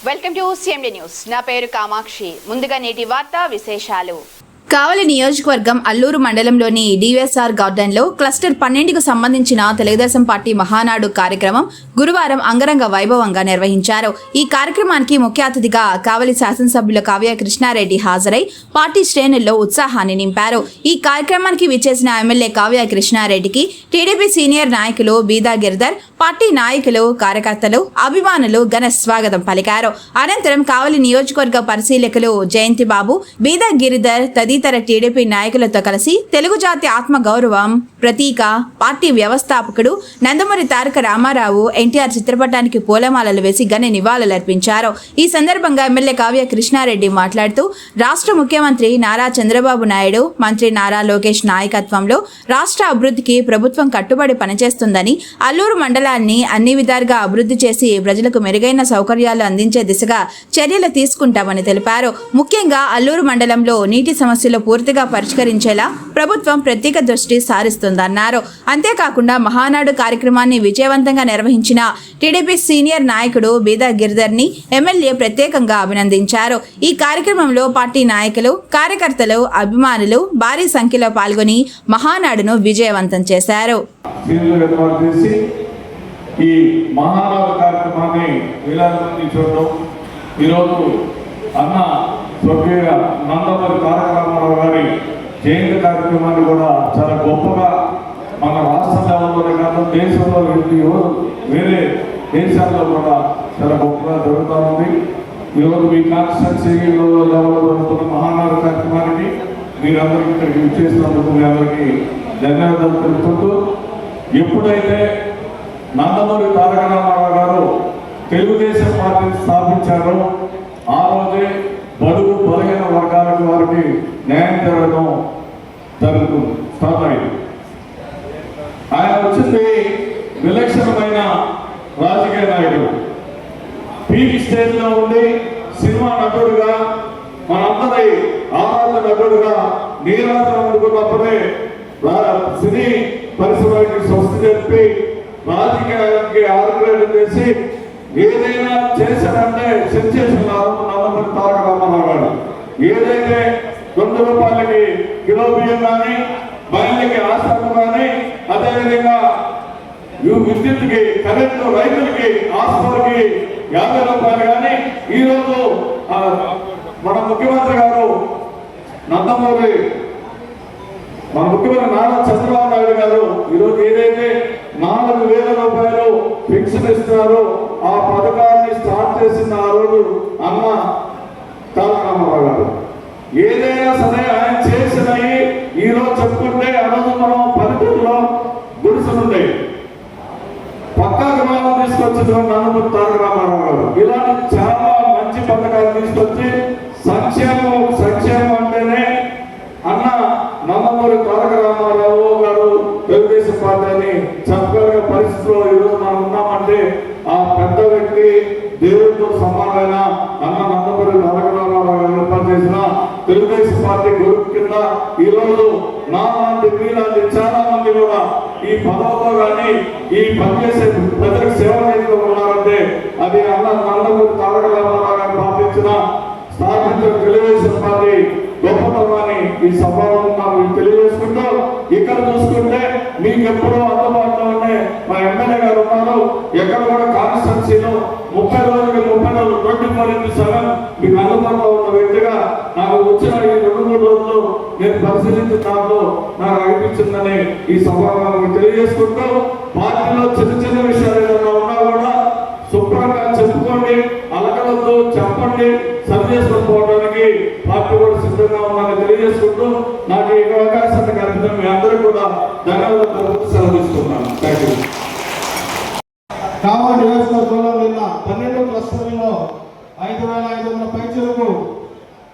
Welcome to CMD news. నా పేరు కామాక్షి. ముందుగా నేటి వార్తా విశేషాలు. కావలి నియోజకవర్గం అల్లూరు మండలంలోని DSR గార్డెన్లో క్లస్టర్ 12కు సంబంధించిన తెలుగుదేశం పార్టీ మహానాడు కార్యక్రమం గురువారం అంగరంగ వైభవంగా నిర్వహించారు. ఈ కార్యక్రమానికి ముఖ్య అతిథిగా కావలి శాసనసభ్యులు కావ్య కృష్ణారెడ్డి హాజరై పార్టీ శ్రేణుల్లో ఉత్సాహాన్ని నింపారు. ఈ కార్యక్రమానికి విచ్చేసిన ఎమ్మెల్యే కావ్య కృష్ణారెడ్డికి టీడీపీ సీనియర్ నాయకులు బీదా గిరిధర్, పార్టీ నాయకులు, కార్యకర్తలు, అభిమానులు ఘన స్వాగతం పలికారు. అనంతరం కావలి నియోజకవర్గ పరిశీలకులు జయంతి బాబు, బీదా గిరిధర్ తదితర టీడీపీ నాయకులతో కలిసి తెలుగు జాతి ఆత్మ గౌరవం ప్రతీక పార్టీ వ్యవస్థాపకుడు నందమూరి తారక రామారావు ఎన్టీఆర్ చిత్రపటానికి పూలమాలలు వేసి ఘన నివాళులర్పించారు. ఈ సందర్భంగా ఎమ్మెల్యే కావ్య కృష్ణారెడ్డి మాట్లాడుతూ రాష్ట్ర ముఖ్యమంత్రి నారా చంద్రబాబు నాయుడు, మంత్రి నారా లోకేష్ నాయకత్వంలో రాష్ట్ర అభివృద్ధికి ప్రభుత్వం కట్టుబడి పనిచేస్తుందని, అల్లూరు మండలాన్ని అన్ని విధాలుగా అభివృద్ధి చేసి ప్రజలకు మెరుగైన సౌకర్యాలు అందించే దిశగా చర్యలు తీసుకుంటామని తెలిపారు. ముఖ్యంగా అల్లూరు మండలంలో నీటి సమస్యలు పూర్తిగా పరిష్కరించేలా ప్రభుత్వం ప్రత్యేక దృష్టి సారిస్తుందన్నారు. అంతేకాకుండా మహానాడు కార్యక్రమాన్ని విజయవంతంగా నిర్వహించిన టీడీపీ సీనియర్ నాయకుడు బీదా గిరిధర్ని ఎమ్మెల్యే ప్రత్యేకంగా అభినందించారు. ఈ కార్యక్రమంలో పార్టీ నాయకులు, కార్యకర్తలు, అభిమానులు భారీ సంఖ్యలో పాల్గొని మహానాడును విజయవంతం చేశారు. ఈ మహానాడు కార్యక్రమాన్ని వేలాది మంది చూడడం, ఈరోజు అన్న స్వర్గీయ నందమూరి తారక రామారావు గారి జయంతి కార్యక్రమాన్ని కూడా చాలా గొప్పగా మన రాష్ట్ర లెవెల్లోనే కాదు దేశంలో వేరే దేశాల్లో కూడా చాలా గొప్పగా జరుగుతూ ఉంది. ఈరోజు మీ కాన్స్టిట్యున్సీ లెవెల్లో జరుగుతున్న మహానాడు కార్యక్రమానికి మీరందరికీ ఇక్కడికి విచ్చేసినందుకు మీ అందరికీ ధన్యవాదాలు తెలుపుకుంటూ, ఎప్పుడైతే నందమూరి తారక రామారావు గారు తెలుగుదేశం పార్టీని స్థాపించారో ఆ రోజే బడుగు బలహీన వర్గాలకు వారికి న్యాయం జరగడం స్టార్ట్ అయింది. ఆయన వచ్చింది విలక్షణమైన రాజకీయ నాయకుడు. పీక్ స్టేజ్లో ఉండి సినిమా నటుడుగా, మనందరి ఆరాధన నటుడుగా నీరాజన అనుకున్నప్పుడే సినీ పరిశ్రమకి స్వస్తి చెప్పి రాజకీయానికి ఆర్గ్రేట్ చేసి ఏదైనా చేశారంటే సెన్సేషన్ నందమూరి తారక రామారావు గారు. ఏదైతే ₹2 కిలో బియ్యం కానీ, మహిళలకి ఆశ్రమం కానీ, అదేవిధంగా విద్యుత్కి, కరెంటు, రైతులకి, హాస్పిటల్కి ₹50 కానీ, ఈరోజు మన ముఖ్యమంత్రి గారు మన ముఖ్యమంత్రి నారా చంద్రబాబు నాయుడు గారు ఈరోజు ఏదైతే ₹4,000 పెన్షన్ ఇస్తున్నారో ఆ పథకాన్ని స్టార్ట్ చేసిన ఆ రోజు అన్న తారక రామారావు గారు. ఏదైనా సరే ఆయన చేసినవి ఈరోజు చెప్పుకుంటే, ఆ రోజు మనం పల్లెటూరులో గుడిసెలుండే పక్కా గ్రామం తీసుకొచ్చిన నందమూరి తారక రామారావు గారు ఇలాంటి చాలా మంచి పథకాలు తీసుకొచ్చి సంక్షేమం అంటేనే అన్న నందమూరి తారక రామారావు గారు తెలుగుదేశం పార్టీని చెప్పగలిగే పరిస్థితిలో ఈరోజు మనం ఉన్నామంటే ఆ పెద్ద వ్యక్తి, దేవుడితో సమానమైన అన్న నందమూరి తారక రామారావు గారు ఏర్పాటు చేసిన తెలుగుదేశం పార్టీ గ్రూప్ కింద ఈరోజు నాలాంటి మీలాంటి చాలా మంది కూడా ఈ పదవుతో కానీ ఈ పనిచేసే ప్రజలకు సేవ చేస్తూ ఉన్నారంటే అది అన్న నందమూరి తారక రామారావు గారు స్థాపించిన తెలుగుదేశం పార్టీ గొప్పతనాన్ని ఈ సభలో తెలియజేసుకుంటూ, ఇక్కడ చూసుకుంటే మీకు ఎప్పుడూ అందుబాటులో ఉండే మా ఎమ్మెల్యే గారు ఉన్నారు. ఎక్కడ కూడా కాన్స్టిట్యున్సీలో 30 రోజులకి 30 రోజులు 24/7 మీకు అందుబాటులో ఉన్న వ్యక్తిగా నాకు వచ్చిన ఈ 2-3 రోజులు నేను పరిశీలించిన దాంట్లో నాకు అనిపించిందని ఈ సభలో తెలియజేసుకుంటూ, పార్టీలో చిన్న విషయాలు ఏదైనా ఉన్నా కూడా శుభ్రంగా చెప్పుకోండి, అలకలతో చెప్పండి, సరి చేసుకోవడానికి పార్టీ కూడా సిద్ధంగా ఉందని తెలియజేసుకుంటూ నాకు ఈ అవకాశాన్ని కల్పించిన మీ అందరూ కూడా ధన్యవాదాలు సెలవు తీసుకుంటున్నాను. Thank you. కావలి నియోజకవర్గంలో నిన్న 12 క్లస్టర్లలో 5,500 పైచలకు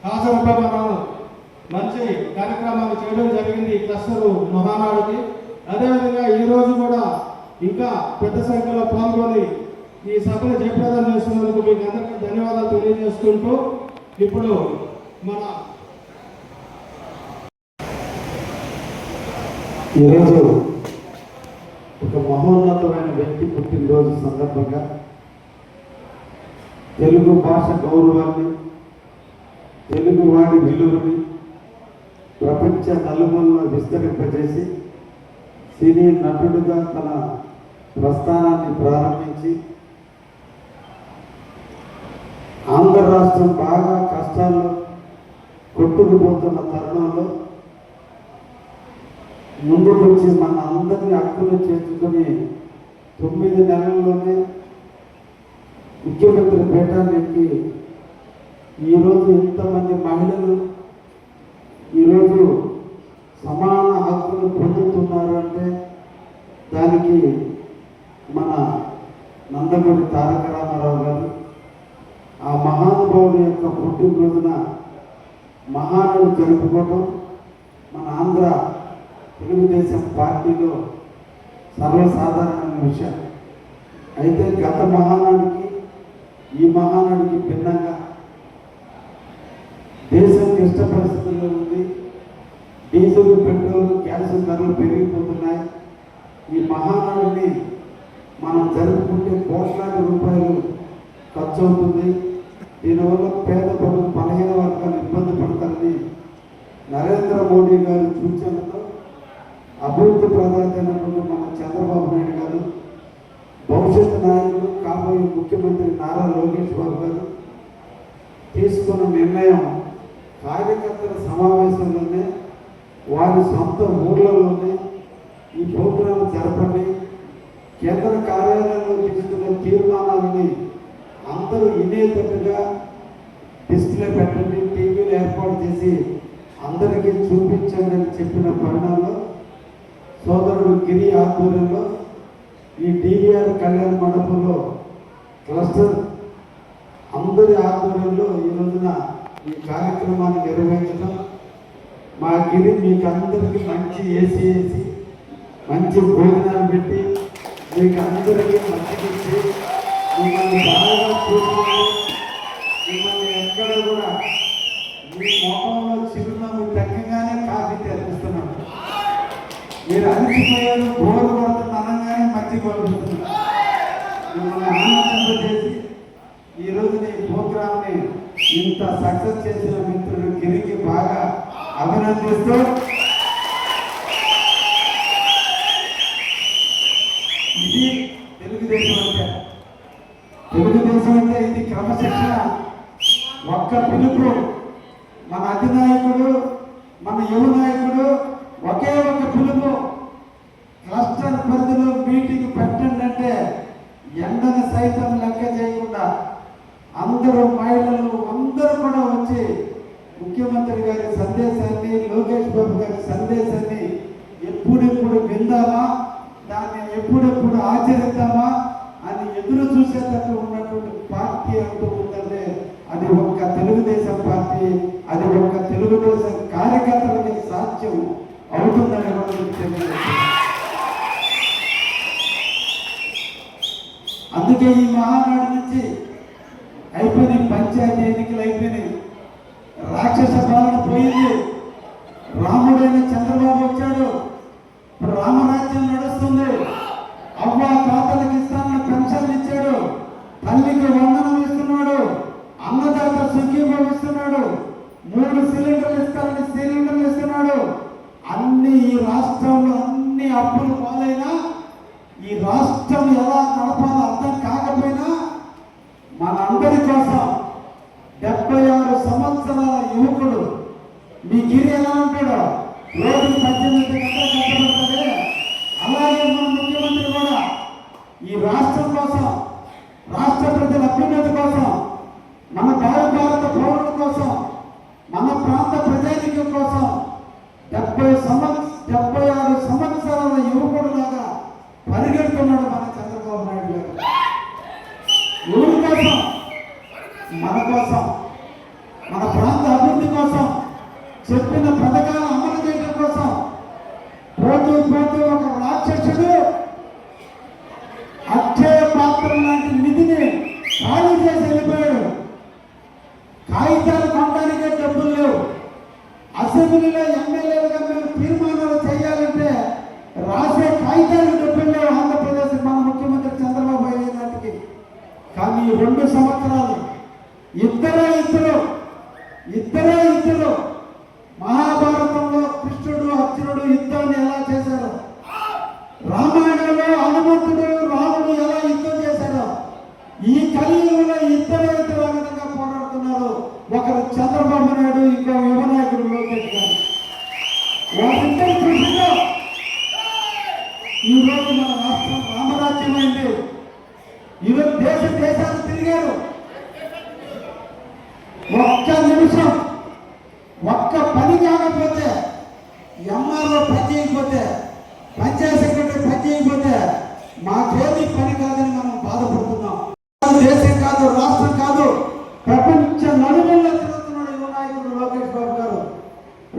కాసంలో మనం మంచి కార్యక్రమాలు చేయడం జరిగింది ఈ క్లస్టర్ మహానాడుకి. అదేవిధంగా ఈరోజు కూడా ఇంకా పెద్ద సంఖ్యలో పాల్గొని ఈ సభను జయప్రదం చేస్తున్నందుకు మీకు అందరికీ ధన్యవాదాలు తెలియజేసుకుంటూ, ఇప్పుడు మన ఈరోజు ఒక మహోన్నతమైన వ్యక్తి పుట్టినరోజు సందర్భంగా తెలుగు భాష గౌరవాన్ని, తెలుగువాడి విలువని ప్రపంచ నలుమూలలో విస్తరింపజేసి సినీ నటుడుగా తన ప్రస్థానాన్ని ప్రారంభించి ఆంధ్ర రాష్ట్రం బాగా కష్టాల్లో కొట్టుకుపోతున్న తరుణంలో ముందుకు వచ్చి మన అందరినీ హక్కులు చేర్చుకొని 9 నెలల్లోనే ముఖ్యమంత్రి పీఠానికి ఈరోజు ఇంతమంది మహిళలు ఈరోజు సమాన హక్కులు పొందుతున్నారు అంటే దానికి మన నందమూరి తారక రామారావు గారు ఆ మహానుభావుడి యొక్క పుట్టినరోజున మహానాడు జరుపుకోవడం మన ఆంధ్ర తెలుగుదేశం పార్టీలో సర్వసాధారణమైన విషయం. అయితే గత మహానాడికి ఈ మహానాడికి భిన్నంగా దేశం క్లిష్ట పరిస్థితుల్లో ఉంది. డీజిల్, పెట్రోల్, గ్యాస్ ధరలు పెరిగిపోతున్నాయి. ఈ మహానాడిని మనం జరుపుకుంటే కోట్లాది రూపాయలు ఖర్చు అవుతుంది. దీనివల్ల పేద ప్రజలు, బలహీన వర్గాలు ఇబ్బంది పడతారని నరేంద్ర మోడీ గారు సూచనతో అభివృద్ధి ప్రధానమైనటువంటి మన చంద్రబాబు నాయుడు గారు, భవిష్యత్తు నాయకుడు కాబోయే ముఖ్యమంత్రి నారా లోకేష్ బాబు గారు తీసుకున్న నిర్ణయం కార్యకర్తల సమావేశంలోనే వారి సొంత ఊర్లలోనే ఈ ప్రోగ్రాం జరపండి, కేంద్ర కార్యాలయంలో తీసుకున్న తీర్మానాలని అందరూ వినేటట్టుగా డిస్ప్లే పెట్టండి, టీవీలు ఏర్పాటు చేసి అందరికీ చూపించండి అని చెప్పిన పరిణామంలో సోదరుడు గిరి ఆధ్వర్యంలో ఈ డివిఆర్ కళ్యాణ మండపంలో క్లస్టర్ అందరి ఆధ్వర్యంలో ఈ రోజున ఈ కార్యక్రమాన్ని నిర్వహించడం, మా గిరి మీకు అందరికీ మంచి ఏసీ వేసి మంచి భోజనాలు పెట్టి మీకు అందరికీ మంచిగిచ్చి మిమ్మల్ని బాగా చూసుకుని మిమ్మల్ని ఎక్కడ కూడా మీ మొహంలో చిరునవ్వు తగ్గగానే కాఫీ తెప్పిస్తున్నాను. మీరు అలసిపోయారు, బోరు పడుతున్న అనగానే మంచి పంపిస్తున్నారు. మిమ్మల్ని ఆనందింపజేసి ఈరోజు నీ ప్రోగ్రామ్ని ఇంత సక్సెస్ చేసిన మిత్రుడు గిరికి బాగా అభినందిస్తూ ఇది తెలుగుదేశం అంటే. తెలుగుదేశం అంటే ఇది క్రమశిక్షణ. ఒక్క పిలుపు, మన అధినాయకుడు, మన యువ నాయకుడు ఒకే ఒక పిలుపు, క్లస్టర్ పరిధిలో మీటింగ్ పెట్టండి అంటే ఎండను సైతం లెక్క చేయకుండా అందరూ మహిళలు అందరూ కూడా వచ్చి ముఖ్యమంత్రి గారి సందేశాన్ని, లోకేష్ బాబు గారి సందేశాన్ని ఎప్పుడెప్పుడు విందామా, దాన్ని ఎప్పుడెప్పుడు ఆచరిద్దామా అని ఎదురు చూసేటట్టు ఉన్నటువంటి పార్టీ అంటూ ఉందంటే అది ఒక్క తెలుగుదేశం పార్టీ, అది ఒక్క తెలుగుదేశం కార్యకర్తలకి సాధ్యం అవుతుందని అందుకే ఈ మహానాడు నుంచి అయిపోయినాయి, పంచాయతీ ఎన్నికలు అయిపోయినాయి, రాక్షస పాలన పోయింది, రాముడైన చంద్రబాబు వచ్చాడు, రామరాజ్యం నడుస్తుంది. అవ్వ తాతలకు ఇస్తానని పెన్షన్లు ఇచ్చాడు, తల్లికి వందనం ఇస్తున్నాడు, అన్నదాత సుఖీభం ఇస్తున్నాడు, 3 సిలిండర్లు ఇస్తానని సిలిండర్లు ఇస్తున్నాడు. అన్ని ఈ రాష్ట్రంలో అన్ని అప్పులు పాలైనా ఈ రాష్ట్రం ఎలా నడపాలో అర్థం కాకపోయినా మనందరి కోసం 76 సంవత్సరాల యువకుడు మీ గిరి ఎలా ఉంటాడో రోజు 18 గంటలు కష్టపడుతుంది. అలాగే మన ముఖ్యమంత్రి కూడా ఈ రాష్ట్రం కోసం, రాష్ట్ర ప్రజల అభ్యున్నతి కోసం, మన భారత పౌరుల కోసం, మన ప్రాంత ప్రజానికం కోసం 76 సంవత్సరాల యువకుడు లాగా పరిగెడుతున్నాడు మన చంద్రబాబు నాయుడు గారు. ఊరి కోసం, మన కోసం, మన ప్రాంత అభివృద్ధి కోసం, చెప్పిన పథకాలు అమలు చేయడం కోసం పోతూ పోతూ ఒక రాక్షసుడు అక్షయ పాత్ర లాంటి నిధిని ఖాళీ చేసి వెళ్ళిపోయాడు. కాగితాలు కొనడానికే డబ్బులు లేవు. అసెంబ్లీలో ఎమ్మెల్యేలుగా మేము తీర్మానాలు చేయాలంటే రాసే కాగితాలు డబ్బులు లేవు ఆంధ్రప్రదేశ్ మన ముఖ్యమంత్రి చంద్రబాబు అయ్యే నాటికి. కానీ 2 సంవత్సరాలు ఇద్దరు మహాభారతంలో కృష్ణుడు అర్జునుడు యుద్ధాన్ని ఎలా చేశారో, రామాయణంలో హనుమంతుడు రాముడు ఎలా యుద్ధం చేశారో, ఈ కలియుగంలో ఇద్దరు ఆ విధంగా పోరాడుతున్నారు. ఒకరు చంద్రబాబు నాయుడు, ఇంకో యువ నాయకుడు లోకేష్ గారు. వాళ్ళిద్దరు కృషిలో ఈరోజు మన రాష్ట్రం రామరాజ్యమైంది. ఈరోజు దేశాలు తిరిగారు. ఒక్క నిమిషం ఒక్క పని కాకపోతే, ఎంఆర్ఓ పని చేయకపోతే, పంచాయతీ సెక్రటరీ పని చేయకపోతే మాకేది పని కాదని మనం బాధపడుతున్నాం. దేశం కాదు, రాష్ట్రం కాదు, ప్రపంచ నలుగురిలో తిరుగుతున్నాడు యువ నాయకుడు లోకేష్ బాబు గారు.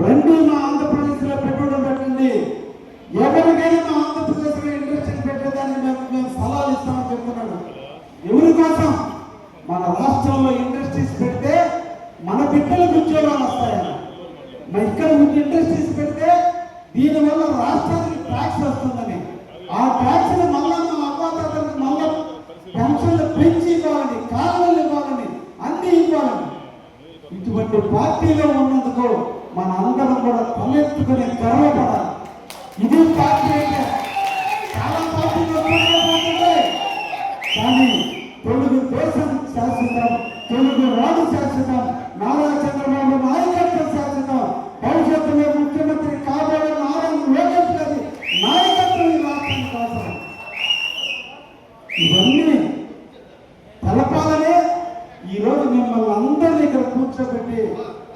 రెండు మా ఆంధ్రప్రదేశ్లో పెట్టుబడి పెట్టండి, ఎవరికైనా మా ఆంధ్రప్రదేశ్లో ఇండస్ట్రీ పెట్టేదాన్ని మేము సలహాలు ఇస్తామని చెప్తున్నాడు. ఎవరి కోసం? మన రాష్ట్రంలో ఇండస్ట్రీస్ పెడితే మన బిడ్డలకు ఉద్యోగాలు వస్తాయని. ఇక్కడ ఇండస్ట్రీస్ పెడితే దీనివల్ల రాష్ట్రానికి ట్యాక్స్ వస్తుందని, ఆ ట్యాక్స్ ని మళ్ళా మా అవ్వాతాతలకు మళ్ళా పెన్షన్లు పెంచి ఇవ్వాలని, కాలువలు ఇవ్వాలని, అన్ని ఇవ్వాలని. ఇటువంటి పార్టీలో ఉన్నందుకు మన అందరం కూడా తలెత్తుకుని గర్వపడాలి. ఇది పార్టీ అంటే చాలా పార్టీలు ఉంటాయి, కానీ తెలుగు దేశం శాశ్వతం, తెలుగు రాడు శాశ్వతం, నారా చంద్రబాబు నాయకత్వం శాశ్వతం. భవిష్యత్తులో ముఖ్యమంత్రి కాబోయే నారా లోకేష్ గారి నాయకత్వం ఈ రాష్ట్రానికి అవసరం. ఇవన్నీ తెలపాలనే ఈరోజు మిమ్మల్ని అందరినీ ఇక్కడ కూర్చోబెట్టి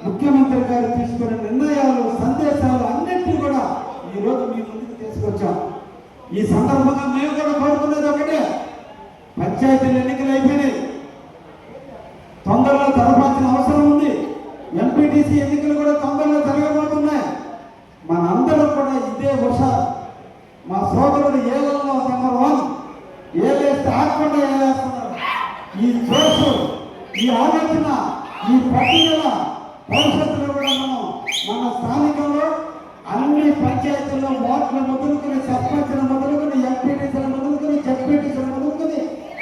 ముఖ్యమంత్రి గారు తీసుకున్న నిర్ణయాలు, సందేశాలు అన్నింటినీ కూడా ఈరోజు మీ ముందుకు తీసుకొచ్చాం. ఈ సందర్భంగా మేము కూడా కోరుకునేది ఒకటే, పంచాయతీల ఎన్నికలు అయిపోయినాయి, తొందరలో జరపాల్సిన అవసరం ఉంది. ఎంపీటీసీ ఎన్నికలు కూడా తొందరలో జరగబోతున్నాయి. మనందరం కూడా ఇదే హుషారు. మా సోదరుడు ఏళ్ళలో నెంబర్ 1 ఏలేస్తే ఆకుండా ఏలేస్తున్నారు. ఈ జోషు, ఈ ఆలోచన, ఈ పట్టుదల భవిష్యత్తులో కూడా మన స్థానికంలో అన్ని పంచాయతీల్లో వార్డులు మొదలుకొని, సర్పంచ్లు మొదలుకొని, ఎంపీటీసీలు మొదలుకొని, జడ్పీటీసీలు మొదలుకొని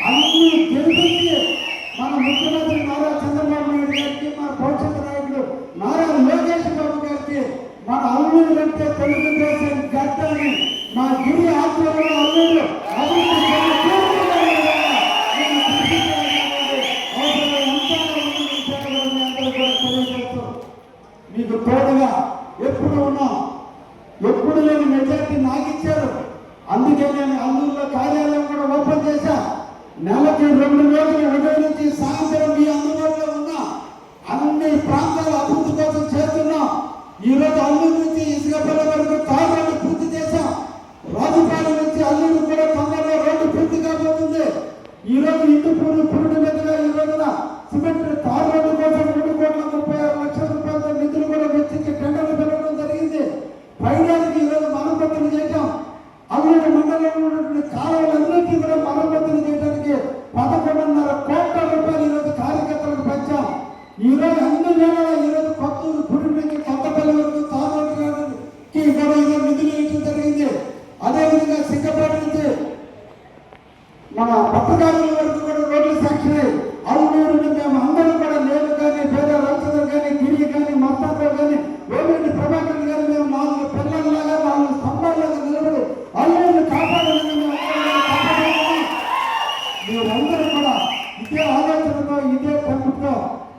అన్ని గెలిపించి మన ముఖ్యమంత్రి నారా చంద్రబాబు నాయుడు గారికి, మన భవిష్యత్తు నాయకుడు నారా లోకేష్ బాబు గారికి, మన అల్లుడు అంటే తెలుగుదేశం గడ్డని మా గిరి ఆధ్వర్యంలో అల్లుడు మీకు తోడుగా ఎప్పుడు ఉన్నాం. ఎప్పుడు లేని మెజార్టీ నాకు ఇచ్చారు. అందుకే నేను అల్లూరులో కార్యాలయం కూడా ఓపెన్ చేశా. నెలకి 2 రోజులు ఉదయం నుంచి సాయంత్రం మీ అందుబాటులో ఉన్నా. అన్ని ప్రాంతాల అభివృద్ధి కోసం చేస్తున్నాం. ఈరోజు అల్లూరు నుంచి ఇసుకపల్లి వరకు తార్ రోడ్డు పూర్తి చేశాం. రాజుపాలెం నుంచి అల్లూరు కూడా తొందరలో రోడ్డు పూర్తి కాబోతుంది. ఈరోజు ఇందుపూరు పురుడు మీదుగా ఈ రోజున సిమెంట్ తార్ రోడ్డు కోసం 3,36,00,000 రూపాయలతో నిధులు కూడా వెచ్చించి టెండర్లు పెట్టడం జరిగింది. పైనానికి ఈరోజు మరమ్మతులు చేశాం. అల్లూరు మండలంలో ఉన్నటువంటి కాలువలన్నింటినీ కూడా మరమ్మతులు చేయడానికి 11.5 కోట్ల రూపాయలు ఈరోజు కార్యకర్తలకు పెంచాం. ఈరోజు అన్ని వేళలా ఈరోజు కొత్తూరు పురుడు నుంచి కొత్తపల్లి వరకు తార్ రోడ్డుకి కూడా ఈరోజు నిధులు ఇవ్వడం జరిగింది. అదేవిధంగా సిక్కపేట నుంచి మన పట్టకారుల వరకు కూడా రోడ్లు శాంక్షన్ అయ్యి అల్లూరుని మేము అందరం కూడా, నేను కానీ, పేద రామచంద్ర కానీ, గిరి కానీ, మస్తారావు కానీ, వేమిరెడ్డి ప్రభాకర్ గారు మేము 4 పిల్లల్లాగా 4 స్తంభాల్లాగా నిలబడి అల్లూరిని కాపాడాలని మీరందరూ కూడా ఇదే ఆలోచనతో, ఇదే పెంపుతో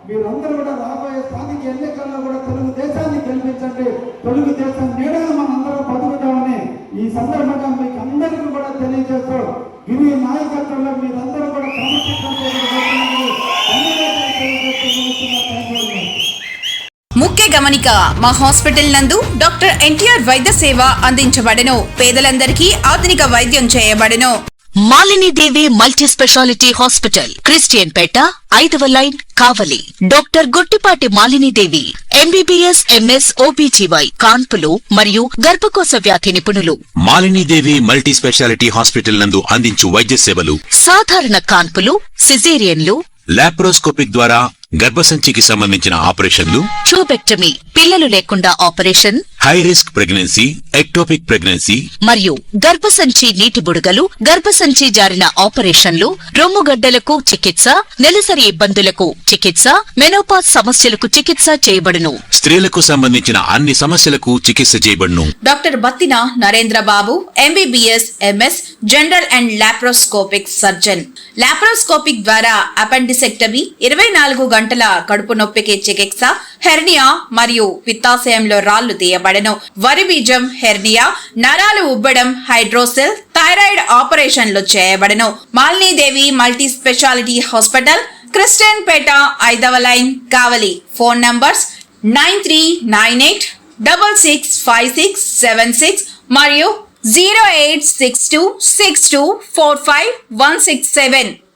మీరందరూ కూడా రాబోయే స్థానిక ఎన్నికల్లో కూడా తెలుగుదేశాన్ని గెలిపించండి. తెలుగుదేశం నీడగా మనందరం బతుకుతామని ఈ సందర్భంగా మీకు అందరికీ కూడా తెలియజేస్తూ, గిరి నాయకత్వంలో మీరందరూ కూడా ముఖ్య గమనిక, మా హాస్పిటల్ నందు డాక్టర్ ఎన్టీఆర్ వైద్య సేవ అందించబడెను. పేదలందరికీ ఆధునిక వైద్యం చేయబడెను. Malinidevi multi speciality hospital, Christian Peta, 5వ line, Kavali. Doctor Gottipati Malinidevi MBBS, MS, OBGY, కాన్పులు మరియు గర్భకోశ వ్యాధి నిపుణులు. మాలినీదేవి మల్టీ స్పెషాలిటీ హాస్పిటల్ నందు అందించు వైద్య సేవలు: సాధారణ కాన్పులు, సిజేరియన్లు, లాప్రోస్కోపిక్ ద్వారా గర్భసంచికి సంబంధించిన ఆపరేషన్లు, ట్యూబెక్టమీ, పిల్లలు లేకుండా operation, high risk pregnancy, ectopic pregnancy మరియు గర్భసంచి నీటి బుడగలు, గర్భసంచి జారిన ఆపరేషన్లు, రొమ్ముగడ్డలకు చికిత్స, నెలసరి ఇబ్బందులకు చికిత్స, మెనోపాజ్ సమస్యలకు చికిత్స చేయబడును. స్త్రీలకు సంబంధించిన అన్ని సమస్యలకు చికిత్స చేయబడును. Doctor Battina Narendra Babu MBBS MS general and laparoscopic surgeon. Laparoscopic ద్వారా అపెండిసెక్టమీ, 24 గంటల కడుపు నొప్పికి చికిత్స, హెర్నియా మరియు పిత్తాశయంలో రాళ్లు తీయబడను. వరి బీజం, హెర్నియా, నరాలు ఉబ్బడం, హైడ్రోసెల్, థైరాయిడ్ ఆపరేషన్లు చేయబడను. Malinidevi multi speciality hospital, Christian Peta, 5వ లైన్, కావలి. ఫోన్ నంబర్స్ 9398665676 మరియు 08626245167.